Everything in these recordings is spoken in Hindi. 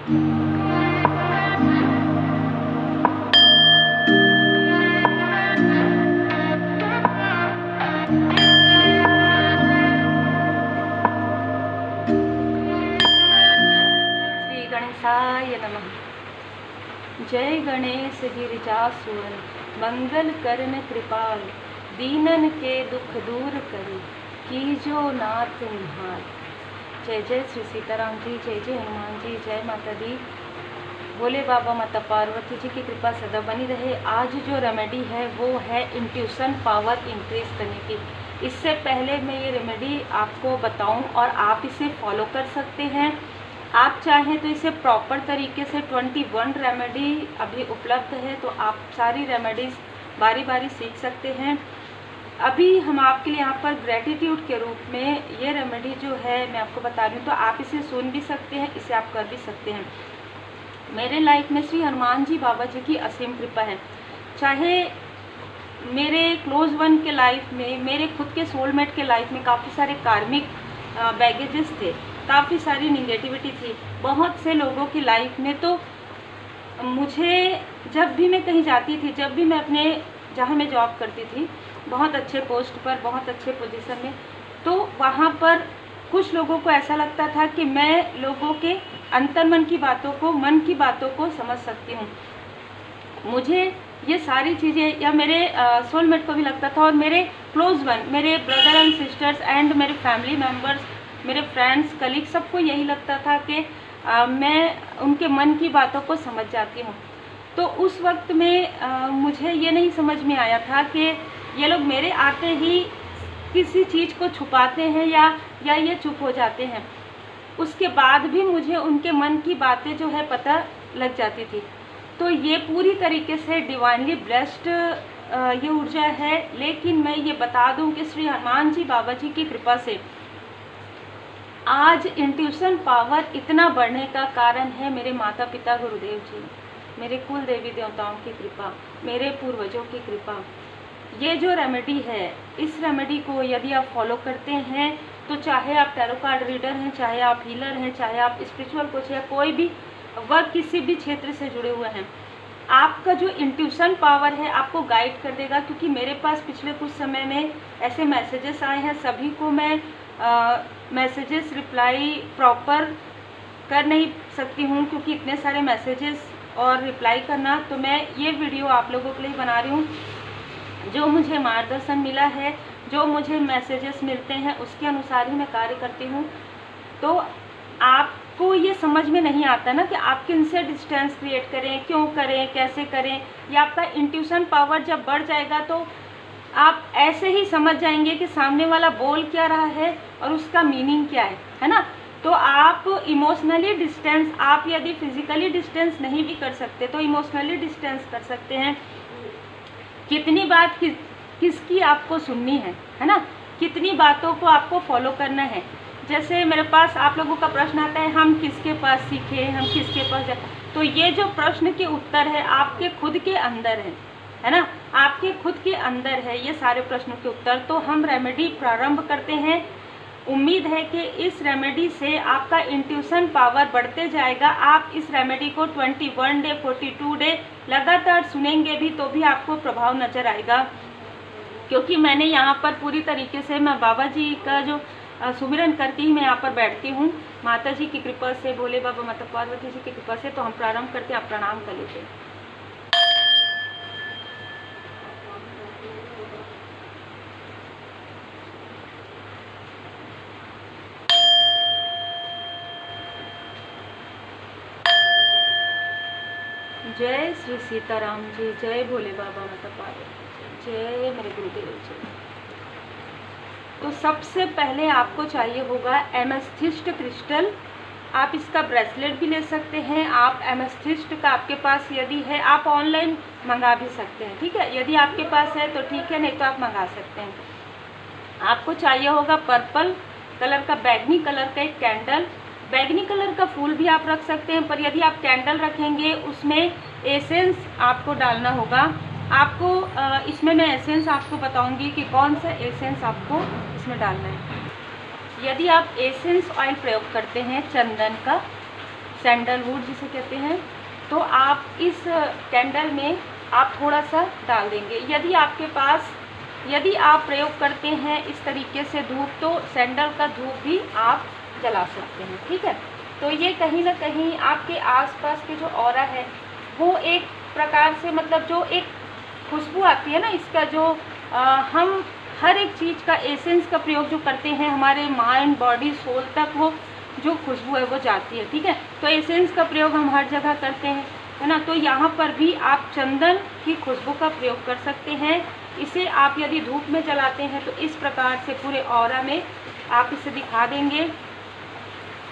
गणेशाय नमः। जय गणेश गिरिजासुर मंगल करण कृपाल, दीनन के दुख दूर करे, कीजो नाथ निहाल। जय जय श्री सीताराम जी, जय जय हनुमान जी, जय माता दी। भोले बाबा माता पार्वती जी की कृपा सदा बनी रहे। आज जो रेमेडी है वो है इंट्यूशन पावर इंक्रीज करने की। इससे पहले मैं ये रेमेडी आपको बताऊं और आप इसे फॉलो कर सकते हैं। आप चाहें तो इसे प्रॉपर तरीके से 21 रेमेडी अभी उपलब्ध है, तो आप सारी रेमेडीज़ बारी बारी सीख सकते हैं। अभी हम आपके लिए यहाँ पर ग्रेटिट्यूड के रूप में ये रेमेडी जो है मैं आपको बता रही हूँ, तो आप इसे सुन भी सकते हैं, इसे आप कर भी सकते हैं। मेरे लाइफ में श्री हनुमान जी बाबा जी की असीम कृपा है। चाहे मेरे क्लोज वन के लाइफ में, मेरे खुद के सोलमेट के लाइफ में काफ़ी सारे कार्मिक बैगेजेस थे, काफ़ी सारी निगेटिविटी थी बहुत से लोगों की लाइफ में। तो मुझे जब भी मैं कहीं जाती थी, जब भी मैं अपने जहाँ मैं जॉब करती थी बहुत अच्छे पोस्ट पर, बहुत अच्छे पोजीशन में, तो वहाँ पर कुछ लोगों को ऐसा लगता था कि मैं लोगों के अंतर्मन की बातों को, मन की बातों को समझ सकती हूँ। मुझे ये सारी चीज़ें, या मेरे सोलमेट को भी लगता था, और मेरे क्लोज वन, मेरे ब्रदर एंड सिस्टर्स एंड मेरे फैमिली मेम्बर्स, मेरे फ्रेंड्स, कलीग, सबको यही लगता था कि मैं उनके मन की बातों को समझ जाती हूँ। तो उस वक्त में मुझे ये नहीं समझ में आया था कि ये लोग मेरे आते ही किसी चीज़ को छुपाते हैं या ये चुप हो जाते हैं। उसके बाद भी मुझे उनके मन की बातें जो है पता लग जाती थी। तो ये पूरी तरीके से डिवाइनली ब्लेस्ड ये ऊर्जा है। लेकिन मैं ये बता दूं कि श्री हनुमान जी बाबा जी की कृपा से आज इंट्यूशन पावर इतना बढ़ने का कारण है मेरे माता पिता गुरुदेव जी, मेरे कुल देवी देवताओं की कृपा, मेरे पूर्वजों की कृपा। ये जो रेमेडी है, इस रेमेडी को यदि आप फॉलो करते हैं तो चाहे आप टैरो कार्ड रीडर हैं, चाहे आप हीलर हैं, चाहे आप स्पिरिचुअल कोच या कोई भी वर्क किसी भी क्षेत्र से जुड़े हुए हैं, आपका जो इंट्यूशन पावर है आपको गाइड कर देगा। क्योंकि मेरे पास पिछले कुछ समय में ऐसे मैसेजेस आए हैं, सभी को मैं मैसेजेस रिप्लाई प्रॉपर कर नहीं सकती हूँ क्योंकि इतने सारे मैसेजेस और रिप्लाई करना। तो मैं ये वीडियो आप लोगों के लिए बना रही हूँ। जो मुझे मार्गदर्शन मिला है, जो मुझे मैसेजेस मिलते हैं, उसके अनुसार ही मैं कार्य करती हूँ। तो आपको ये समझ में नहीं आता ना कि आप किन से डिस्टेंस क्रिएट करें, क्यों करें, कैसे करें। या आपका इंट्यूशन पावर जब बढ़ जाएगा तो आप ऐसे ही समझ जाएंगे कि सामने वाला बोल क्या रहा है और उसका मीनिंग क्या है ना। तो आप इमोशनली डिस्टेंस, आप यदि फिजिकली डिस्टेंस नहीं भी कर सकते तो इमोशनली डिस्टेंस कर सकते हैं। कितनी बात किसकी आपको सुननी है ना, कितनी बातों को आपको फॉलो करना है। जैसे मेरे पास आप लोगों का प्रश्न आता है, हम किसके पास सीखें, हम किसके पास जाए। तो ये जो प्रश्न के उत्तर है आपके खुद के अंदर है ना, आपके खुद के अंदर है ये सारे प्रश्नों के उत्तर। तो हम रेमेडी प्रारंभ करते हैं। उम्मीद है कि इस रेमेडी से आपका इंट्यूशन पावर बढ़ते जाएगा। आप इस रेमेडी को 21 डे, 42 डे लगातार सुनेंगे भी तो भी आपको प्रभाव नज़र आएगा। क्योंकि मैंने यहाँ पर पूरी तरीके से मैं बाबा जी का जो सुमिरन करके ही मैं यहाँ पर बैठती हूँ, माता जी की कृपा से, भोले बाबा माता पार्वती जी की कृपा से। तो हम प्रारंभ करते हैं, आप प्रणाम कर लीजिए। जय श्री सीताराम जी, जय भोले बाबा माता पार्वती, जय मेरे गुरुदेव जी। तो सबसे पहले आपको चाहिए होगा एमेथिस्ट क्रिस्टल। आप इसका ब्रेसलेट भी ले सकते हैं। आप एमेथिस्ट का आपके पास यदि है, आप ऑनलाइन मंगा भी सकते हैं, ठीक है। यदि आपके पास है तो ठीक है, नहीं तो आप मंगा सकते हैं। आपको चाहिए होगा पर्पल कलर का, बैगनी कलर का एक कैंडल। बैगनी कलर का फूल भी आप रख सकते हैं, पर यदि आप कैंडल रखेंगे उसमें एसेंस आपको डालना होगा। आपको इसमें मैं एसेंस आपको बताऊंगी कि कौन सा एसेंस आपको इसमें डालना है। यदि आप एसेंस ऑयल प्रयोग करते हैं चंदन का, सैंडलवुड जिसे कहते हैं, तो आप इस कैंडल में आप थोड़ा सा डाल देंगे। यदि आप प्रयोग करते हैं इस तरीके से धूप, तो सैंडल का धूप भी आप जला सकते हैं, ठीक है। तो ये कहीं ना कहीं आपके आसपास के जो ऑरा है वो एक प्रकार से, मतलब जो एक खुशबू आती है ना, इसका जो हम हर एक चीज़ का एसेंस का प्रयोग जो करते हैं, हमारे माइंड बॉडी सोल तक वो जो खुशबू है वो जाती है, ठीक है। तो एसेंस का प्रयोग हम हर जगह करते हैं, है ना। तो यहाँ पर भी आप चंदन की खुशबू का प्रयोग कर सकते हैं। इसे आप यदि धूप में जलाते हैं तो इस प्रकार से पूरे ऑरा में आप इसे दिखा देंगे।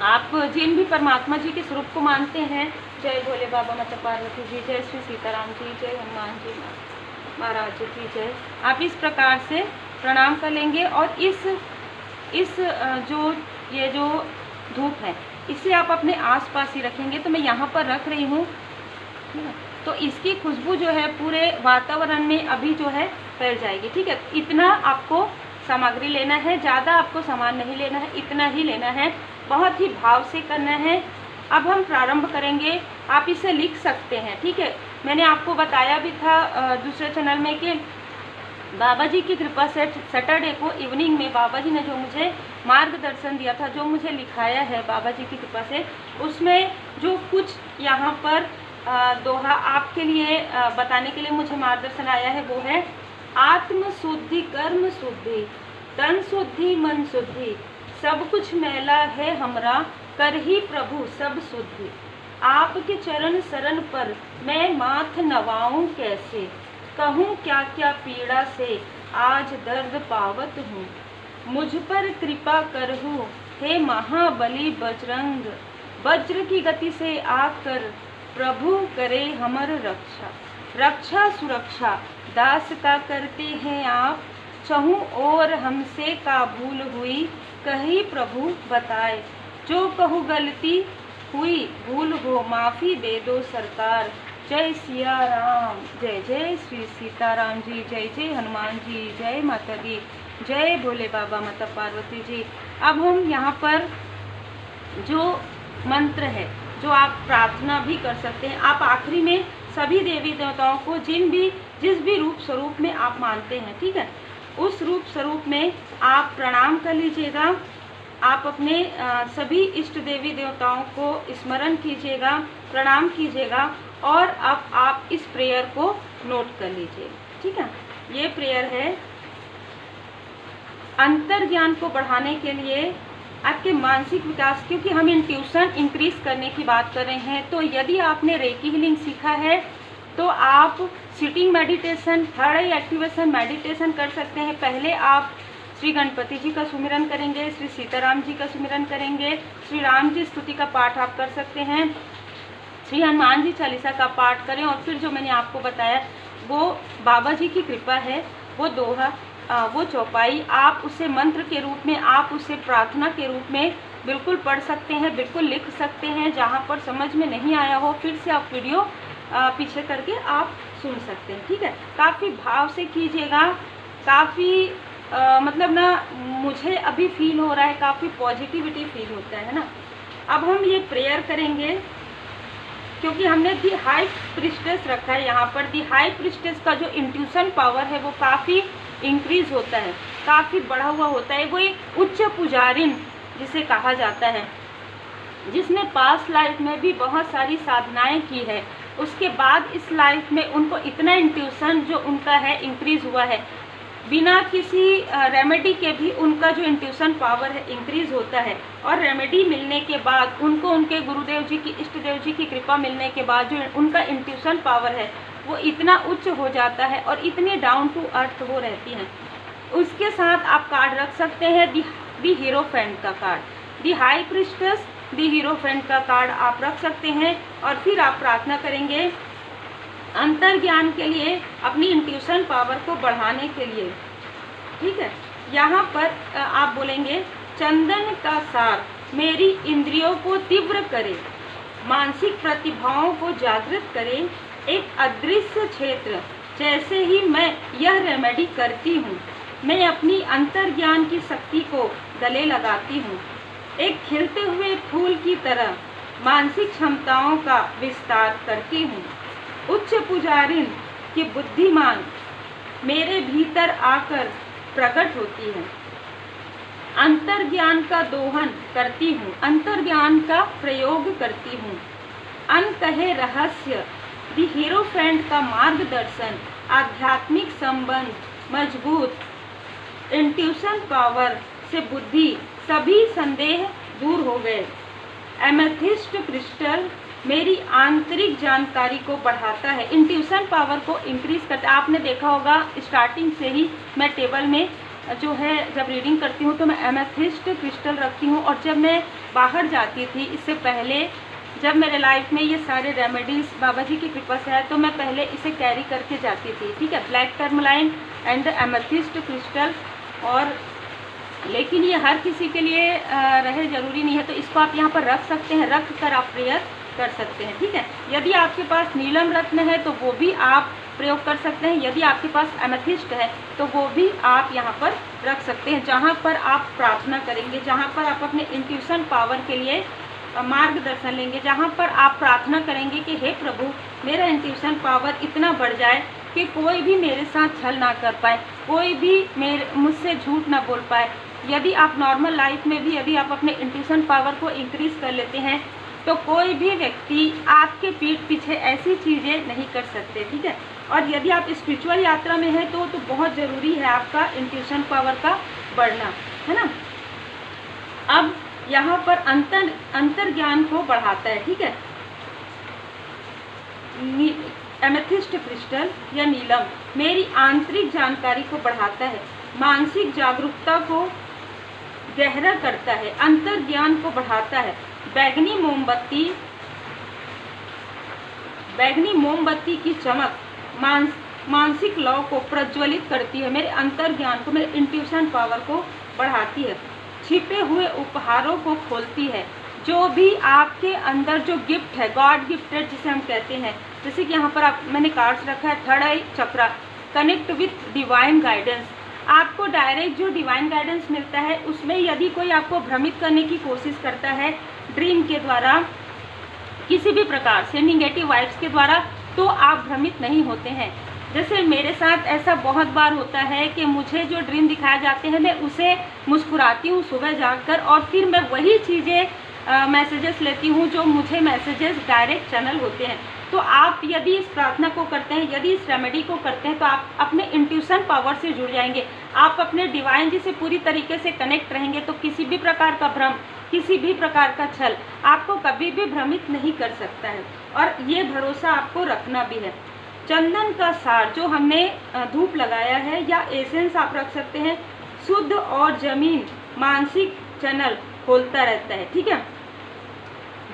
आप जिन भी परमात्मा जी के स्वरूप को मानते हैं, जय भोले बाबा, माता पार्वती जी, जय श्री सीताराम जी, जय हनुमान जी महाराज जी की जय, आप इस प्रकार से प्रणाम कर लेंगे। और इस जो धूप है इसे आप अपने आसपास ही रखेंगे। तो मैं यहाँ पर रख रही हूँ, तो इसकी खुशबू जो है पूरे वातावरण में अभी जो है फैल जाएगी, ठीक है। इतना आपको सामग्री लेना है, ज़्यादा आपको सामान नहीं लेना है, इतना ही लेना है, बहुत ही भाव से करना है। अब हम प्रारंभ करेंगे। आप इसे लिख सकते हैं, ठीक है। मैंने आपको बताया भी था दूसरे चैनल में कि बाबा जी की कृपा से सैटरडे को इवनिंग में बाबा जी ने जो मुझे मार्गदर्शन दिया था, जो मुझे लिखाया है बाबा जी की कृपा से, उसमें जो कुछ यहाँ पर दोहा आपके लिए बताने के लिए मुझे मार्गदर्शन आया है, वो है आत्म शुद्धि, कर्म शुद्धि, तन शुद्धि, मन शुद्धि, सब कुछ मैला है हमरा, कर ही प्रभु सब शुद्धि। आपके चरण शरण पर मैं माथ नवाऊं कैसे, कहूँ क्या क्या पीड़ा से आज दर्द पावत हूँ। मुझ पर कृपा करहु हे महाबली बजरंग, वज्र की गति से आकर प्रभु करे हमर रक्षा। रक्षा सुरक्षा दास का करते हैं आप, चहूँ और हमसे का भूल हुई, कही प्रभु बताए। जो कहूँ गलती हुई भूल हो माफ़ी दे दो सरकार। जय सिया राम, जय जय श्री सीताराम जी, जय जय हनुमान जी, जय माता दी, जय भोले बाबा, माता पार्वती जी। अब हम यहाँ पर जो मंत्र है, जो आप प्रार्थना भी कर सकते हैं, आप आखिरी में सभी देवी देवताओं को जिस भी रूप स्वरूप में आप मानते हैं, ठीक है, उस रूप स्वरूप में आप प्रणाम कर लीजिएगा। आप अपने सभी इष्ट देवी देवताओं को स्मरण कीजिएगा, प्रणाम कीजिएगा, और अब आप इस प्रेयर को नोट कर लीजिए, ठीक है। ये प्रेयर है अंतर ज्ञान को बढ़ाने के लिए, आपके मानसिक विकास, क्योंकि हम इंट्यूशन इंक्रीज करने की बात कर रहे हैं। तो यदि आपने रेकी हीलिंग सीखा है तो आप सिटिंग मेडिटेशन, थर्ड आई एक्टिवेशन मेडिटेशन कर सकते हैं। पहले आप श्री गणपति जी का सुमिरन करेंगे, श्री सीताराम जी का सुमिरन करेंगे, श्री राम जी स्तुति का पाठ आप कर सकते हैं, श्री हनुमान जी चालीसा का पाठ करें, और फिर जो मैंने आपको बताया वो बाबा जी की कृपा है, वो दोहा, वो चौपाई, आप उसे मंत्र के रूप में, आप उसे प्रार्थना के रूप में बिल्कुल पढ़ सकते हैं, बिल्कुल लिख सकते हैं। जहाँ पर समझ में नहीं आया हो फिर से आप वीडियो पीछे करके आप सुन सकते हैं, ठीक है। काफ़ी भाव से कीजिएगा, काफ़ी मतलब ना मुझे अभी फील हो रहा है, काफ़ी पॉजिटिविटी फील होता है ना। अब हम ये प्रेयर करेंगे क्योंकि हमने दी हाई प्रिस्टेस रखा है यहाँ पर। दी हाई प्रिस्टेस का जो इंट्यूशन पावर है वो काफ़ी इंक्रीज होता है, काफ़ी बढ़ा हुआ होता है। वो एक उच्च पुजारिन जिसे कहा जाता है, जिसने पास्ट लाइफ में भी बहुत सारी साधनाएं की है, उसके बाद इस लाइफ में उनको इतना इंट्यूशन जो उनका है इंक्रीज हुआ है, बिना किसी रेमेडी के भी उनका जो इंट्यूशन पावर है इंक्रीज होता है। और रेमेडी मिलने के बाद उनको उनके गुरुदेव जी की, इष्ट देव जी की कृपा मिलने के बाद जो उनका इंट्यूशन पावर है वो इतना उच्च हो जाता है और इतनी डाउन टू अर्थ वो रहती हैं। उसके साथ आप कार्ड रख सकते हैं दी हीरोफेंट का कार्ड, दी हाई प्रिस्टेस, दी हीरोफेंट का कार्ड आप रख सकते हैं। और फिर आप प्रार्थना करेंगे अंतर ज्ञान के लिए, अपनी इंट्यूशन पावर को बढ़ाने के लिए, ठीक है। यहाँ पर आप बोलेंगे चंदन का सार मेरी इंद्रियों को तीव्र करे, मानसिक प्रतिभाओं को जागृत करे, एक अदृश्य क्षेत्र जैसे ही मैं यह रेमेडी करती हूँ, मैं अपनी अंतर ज्ञान की शक्ति को गले लगाती हूँ। एक खिलते हुए फूल की तरह मानसिक क्षमताओं का विस्तार करती हूँ। उच्च पुजारिन की बुद्धिमान मेरे भीतर आकर प्रकट होती है। अंतर्ज्ञान का दोहन करती हूँ, अंतर्ज्ञान का प्रयोग करती हूँ। अनकहे रहस्य द हीरोफेंट का मार्गदर्शन, आध्यात्मिक संबंध मजबूत, इंट्यूशन पावर से बुद्धि सभी संदेह दूर हो गए। एमेथिस्ट क्रिस्टल मेरी आंतरिक जानकारी को बढ़ाता है, इंट्यूशन पावर को इंक्रीज करता है। आपने देखा होगा स्टार्टिंग से ही मैं टेबल में जो है जब रीडिंग करती हूँ तो मैं एमेथिस्ट क्रिस्टल रखती हूँ, और जब मैं बाहर जाती थी इससे पहले, जब मेरे लाइफ में ये सारे रेमेडीज बाबा जी की कृपा से है, तो मैं पहले इसे कैरी करके जाती थी, ठीक है, black tourmaline and amethyst crystal. और लेकिन ये हर किसी के लिए रहे ज़रूरी नहीं है, तो इसको आप यहाँ पर रख सकते हैं, रख कर आप प्रेयर कर सकते हैं, ठीक है। यदि आपके पास नीलम रत्न है तो वो भी आप प्रयोग कर सकते हैं, यदि आपके पास एमेथिस्ट है तो वो भी आप यहाँ पर रख सकते हैं, जहाँ पर आप प्रार्थना करेंगे, जहाँ पर आप अपने इंट्यूशन पावर के लिए मार्गदर्शन लेंगे, जहाँ पर आप प्रार्थना करेंगे कि हे प्रभु मेरा इंट्यूशन पावर इतना बढ़ जाए कि कोई भी मेरे साथ छल ना कर पाए, कोई भी मुझसे झूठ ना बोल पाए। यदि आप नॉर्मल लाइफ में भी यदि आप अपने इंट्यूशन पावर को इंक्रीज कर लेते हैं तो कोई भी व्यक्ति आपके पीठ पीछे ऐसी चीज़ें नहीं कर सकते, ठीक है। और यदि आप स्पिरिचुअल यात्रा में हैं तो बहुत ज़रूरी है आपका इंट्यूशन पावर का बढ़ना, है ना। अब यहाँ पर अंतर्ज्ञान को बढ़ाता है, ठीक है। एमेथिस्ट क्रिस्टल या नीलम मेरी आंतरिक जानकारी को बढ़ाता है, मानसिक जागरूकता को गहरा करता है, अंतर्ज्ञान को बढ़ाता है। बैगनी मोमबत्ती की चमक मानसिक लौ को प्रज्वलित करती है, मेरे अंतर्ज्ञान को, मेरे इंट्यूशन पावर को बढ़ाती है। छिपे हुए उपहारों को खोलती है, जो भी आपके अंदर जो गिफ्ट है, गॉड गिफ्टेड जिसे हम कहते हैं, जैसे कि यहाँ पर मैंने कार्ड्स रखा है, third I chakra, connect with divine guidance. आपको डायरेक्ट जो डिवाइन गाइडेंस मिलता है उसमें यदि कोई आपको भ्रमित करने की कोशिश करता है ड्रीम के द्वारा, किसी भी प्रकार से निगेटिव वाइब्स के द्वारा, तो आप भ्रमित नहीं होते हैं। जैसे मेरे साथ ऐसा बहुत बार होता है कि मुझे जो ड्रीम दिखाए जाते हैं मैं उसे मुस्कुराती हूँ सुबह जागकर, और फिर मैं वही चीज़ें मैसेजेस लेती हूँ जो मुझे मैसेजेस डायरेक्ट चैनल होते हैं। तो आप यदि इस प्रार्थना को करते हैं, यदि इस रेमेडी को करते हैं, तो आप अपने इंट्यूशन पावर से जुड़ जाएंगे, आप अपने डिवाइन जी से पूरी तरीके से कनेक्ट रहेंगे, तो किसी भी प्रकार का भ्रम, किसी भी प्रकार का छल आपको कभी भी भ्रमित नहीं कर सकता है, और ये भरोसा आपको रखना भी है। चंदन का सार जो हमने धूप लगाया है, या एसेंस आप रख सकते हैं, शुद्ध और जमीन मानसिक चैनल खोलता रहता है, ठीक है।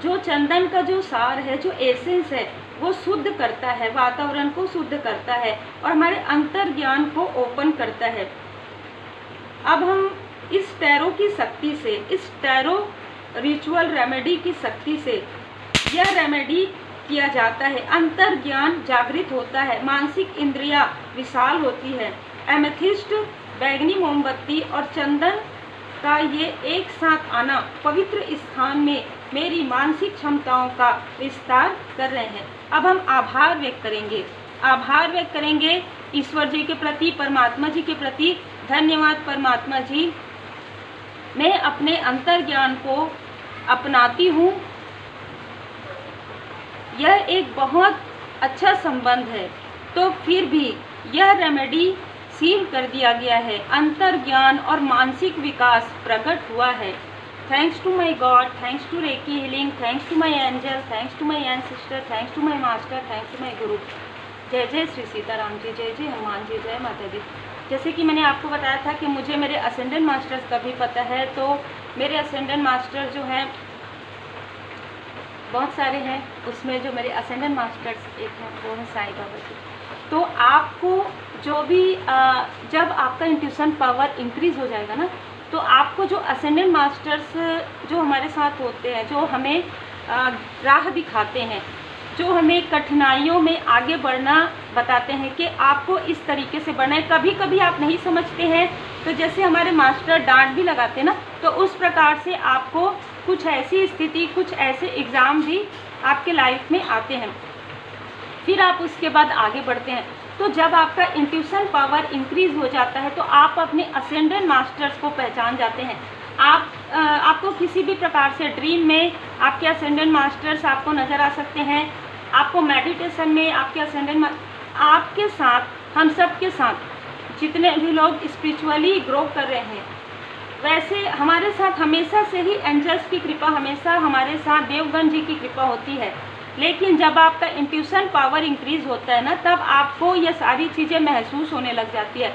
जो चंदन का जो सार है, जो एसेंस है, वो शुद्ध करता है, वातावरण को शुद्ध करता है और हमारे अंतर्ज्ञान को ओपन करता है। अब हम इस टैरो की शक्ति से, इस टैरो रिचुअल रेमेडी की शक्ति से यह रेमेडी किया जाता है, अंतर्ज्ञान जागृत होता है, मानसिक इंद्रियां विशाल होती है। एमेथिस्ट, बैगनी मोमबत्ती और चंदन का ये एक साथ आना पवित्र स्थान में मेरी मानसिक क्षमताओं का विस्तार कर रहे हैं। अब हम आभार व्यक्त करेंगे ईश्वर जी के प्रति, परमात्मा जी के प्रति। धन्यवाद परमात्मा जी, मैं अपने अंतर्ज्ञान को अपनाती हूँ। यह एक बहुत अच्छा संबंध है, तो फिर भी यह रेमेडी सील कर दिया गया है, अंतर्ज्ञान और मानसिक विकास प्रकट हुआ है। Thanks to my God, thanks to reiki healing, thanks to my angel, thanks to my ancestor, thanks to my master, thanks to my guru. जय जय श्री सीताराम जी, जय जय हनुमान जी, जय माता दी। जैसे कि मैंने आपको बताया था कि मुझे मेरे असेंडेंट मास्टर्स का भी पता है, तो मेरे असेंडेंट मास्टर जो हैं बहुत सारे हैं, उसमें जो मेरे असेंडेंट मास्टर्स एक हैं वो हैं साईं बाबा जी। तो आपको जो भी जब आपका इंट्यूशन पावर इंक्रीज हो जाएगा ना, तो आपको जो असेंडेंट मास्टर्स जो हमारे साथ होते हैं, जो हमें राह दिखाते हैं, जो हमें कठिनाइयों में आगे बढ़ना बताते हैं कि आपको इस तरीके से बढ़ना है। कभी कभी आप नहीं समझते हैं, तो जैसे हमारे मास्टर डांट भी लगाते हैं ना, तो उस प्रकार से आपको कुछ ऐसी स्थिति, कुछ ऐसे एग्ज़ाम भी आपके लाइफ में आते हैं। फिर आप उसके बाद आगे बढ़ते हैं। तो जब आपका इंट्यूशन पावर इंक्रीज हो जाता है तो आप अपने असेंडेंट मास्टर्स को पहचान जाते हैं। आपको किसी भी प्रकार से ड्रीम में आपके असेंडेंट मास्टर्स आपको नज़र आ सकते हैं। आपको मेडिटेशन में आपके असेंडेंट आपके साथ, हम सब के साथ जितने भी लोग स्पिरिचुअली ग्रो कर रहे हैं, वैसे हमारे साथ हमेशा से ही एंजल्स की कृपा, हमेशा हमारे साथ देवगण जी की कृपा होती है। लेकिन जब आपका इंट्यूशन पावर इंक्रीज होता है ना, तब आपको ये सारी चीज़ें महसूस होने लग जाती है।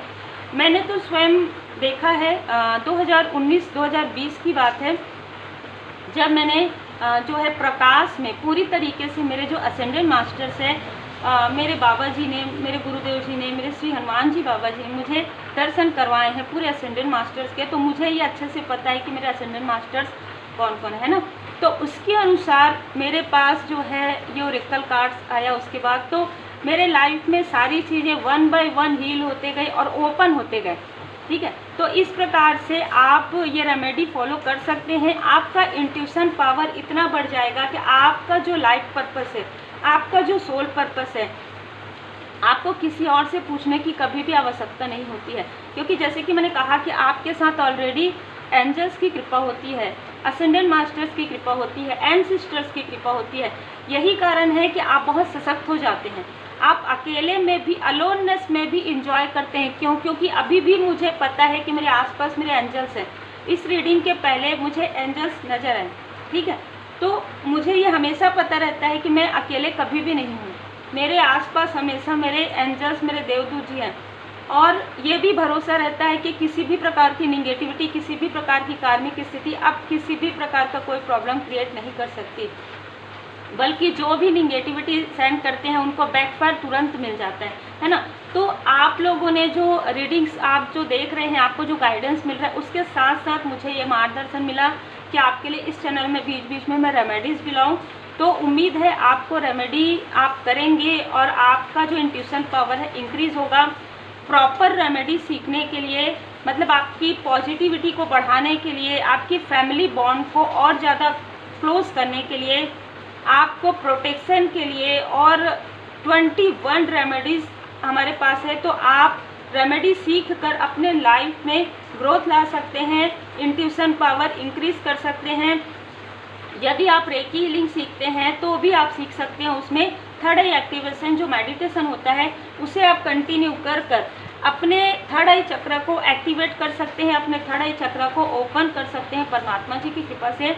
मैंने तो स्वयं देखा है, 2019-2020 की बात है, जब मैंने जो है प्रकाश में पूरी तरीके से मेरे जो असेंडेंट मास्टर्स हैं, मेरे बाबा जी ने, मेरे गुरुदेव जी ने, मेरे श्री हनुमान जी बाबा जी ने मुझे दर्शन करवाए हैं पूरे असेंडेंट मास्टर्स के। तो मुझे ये अच्छे से पता है कि मेरे असेंडेंट मास्टर्स कौन कौन है ना। तो उसके अनुसार मेरे पास जो है ये ओरेकल कार्ड्स आया। उसके बाद तो मेरे लाइफ में सारी चीज़ें 1 बाय 1 हील होते गए और ओपन होते गए। ठीक है, तो इस प्रकार से आप ये रेमेडी फॉलो कर सकते हैं। आपका इंट्यूशन पावर इतना बढ़ जाएगा कि आपका जो लाइफ पर्पस है, आपका जो सोल पर्पस है, आपको किसी और से पूछने की कभी भी आवश्यकता नहीं होती है। क्योंकि जैसे कि मैंने कहा कि आपके साथ ऑलरेडी एंजल्स की कृपा होती है, असेंडेंट मास्टर्स की कृपा होती है, एंसेस्टर्स की कृपा होती है। यही कारण है कि आप बहुत सशक्त हो जाते हैं। आप अकेले में भी, अलोननेस में भी इंजॉय करते हैं। क्यों? क्योंकि अभी भी मुझे पता है कि मेरे आसपास मेरे एंजल्स हैं। इस रीडिंग के पहले मुझे एंजल्स नज़र आए। ठीक है, तो मुझे ये हमेशा पता रहता है कि मैं अकेले कभी भी नहीं हूँ। मेरे आसपास हमेशा मेरे एंजल्स, मेरे देवदूत जी हैं। और ये भी भरोसा रहता है कि किसी भी प्रकार की निगेटिविटी, किसी भी प्रकार की कार्मिक स्थिति अब किसी भी प्रकार का कोई प्रॉब्लम क्रिएट नहीं कर सकती, बल्कि जो भी निगेटिविटी सेंड करते हैं उनको बैकफायर तुरंत मिल जाता है ना। तो आप लोगों ने जो रीडिंग्स आप जो देख रहे हैं, आपको जो गाइडेंस मिल रहा है, उसके साथ साथ मुझे ये मार्गदर्शन मिला कि आपके लिए इस चैनल में बीच बीच में मैं रेमेडीज़ भी लाऊँ। तो उम्मीद है आपको रेमेडी आप करेंगे और आपका जो इंट्यूशन पावर है इंक्रीज़ होगा। प्रॉपर रेमेडी सीखने के लिए, मतलब आपकी पॉजिटिविटी को बढ़ाने के लिए, आपकी फैमिली बॉन्ड को और ज़्यादा क्लोज करने के लिए, आपको प्रोटेक्शन के लिए, और 21 रेमेडीज़ हमारे पास है। तो आप रेमेडी सीख कर अपने लाइफ में ग्रोथ ला सकते हैं, इंट्यूशन पावर इंक्रीज़ कर सकते हैं। यदि आप रेकी हीलिंग सीखते हैं तो भी आप सीख सकते हैं। उसमें थर्ड आई एक्टिवेशन जो मेडिटेशन होता है, उसे आप कंटिन्यू कर कर अपने थर्ड आई चक्र को एक्टिवेट कर सकते हैं, अपने थर्ड आई चक्र को ओपन कर सकते हैं परमात्मा जी की कृपा से।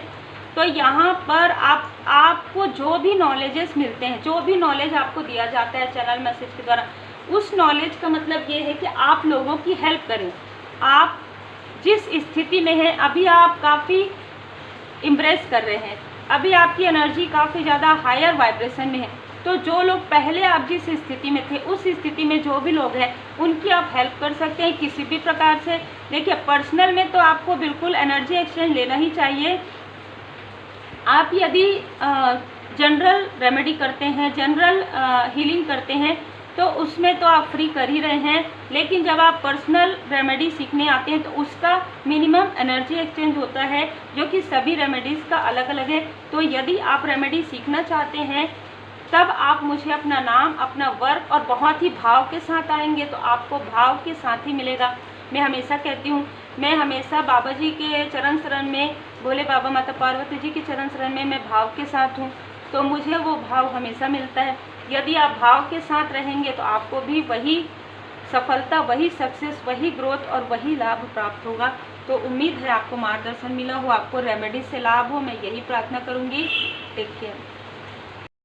तो यहाँ पर आपको जो भी नॉलेजेस मिलते हैं, जो भी नॉलेज आपको दिया जाता है चैनल मैसेज के द्वारा, उस नॉलेज का मतलब ये है कि आप लोगों की हेल्प करें। आप जिस स्थिति में हैं, अभी आप काफ़ी इम्प्रेस कर रहे हैं, अभी आपकी एनर्जी काफ़ी ज़्यादा हायर वाइब्रेशन में है। तो जो लोग पहले आप जिस स्थिति में थे, उस स्थिति में जो भी लोग हैं, उनकी आप हेल्प कर सकते हैं किसी भी प्रकार से। देखिए, पर्सनल में तो आपको बिल्कुल एनर्जी एक्सचेंज लेना ही चाहिए। आप यदि जनरल रेमेडी करते हैं, जनरल हीलिंग करते हैं, तो उसमें तो आप फ्री कर ही रहे हैं। लेकिन जब आप पर्सनल रेमेडी सीखने आते हैं तो उसका मिनिमम एनर्जी एक्सचेंज होता है, जो कि सभी रेमेडीज़ का अलग अलग है। तो यदि आप रेमेडी सीखना चाहते हैं, तब आप मुझे अपना नाम, अपना वर्क और बहुत ही भाव के साथ आएंगे तो आपको भाव के साथ ही मिलेगा। मैं हमेशा कहती हूँ, मैं हमेशा बाबा जी के चरण शरण में, भोले बाबा माता पार्वती जी के चरण शरण में मैं भाव के साथ हूँ, तो मुझे वो भाव हमेशा मिलता है। यदि आप भाव के साथ रहेंगे तो आपको भी वही सफलता, वही सक्सेस, वही ग्रोथ और वही लाभ प्राप्त होगा। तो उम्मीद है आपको मार्गदर्शन मिला हो, आपको रेमेडी से लाभ हो। मैं यही प्रार्थना करूँगी। Take care.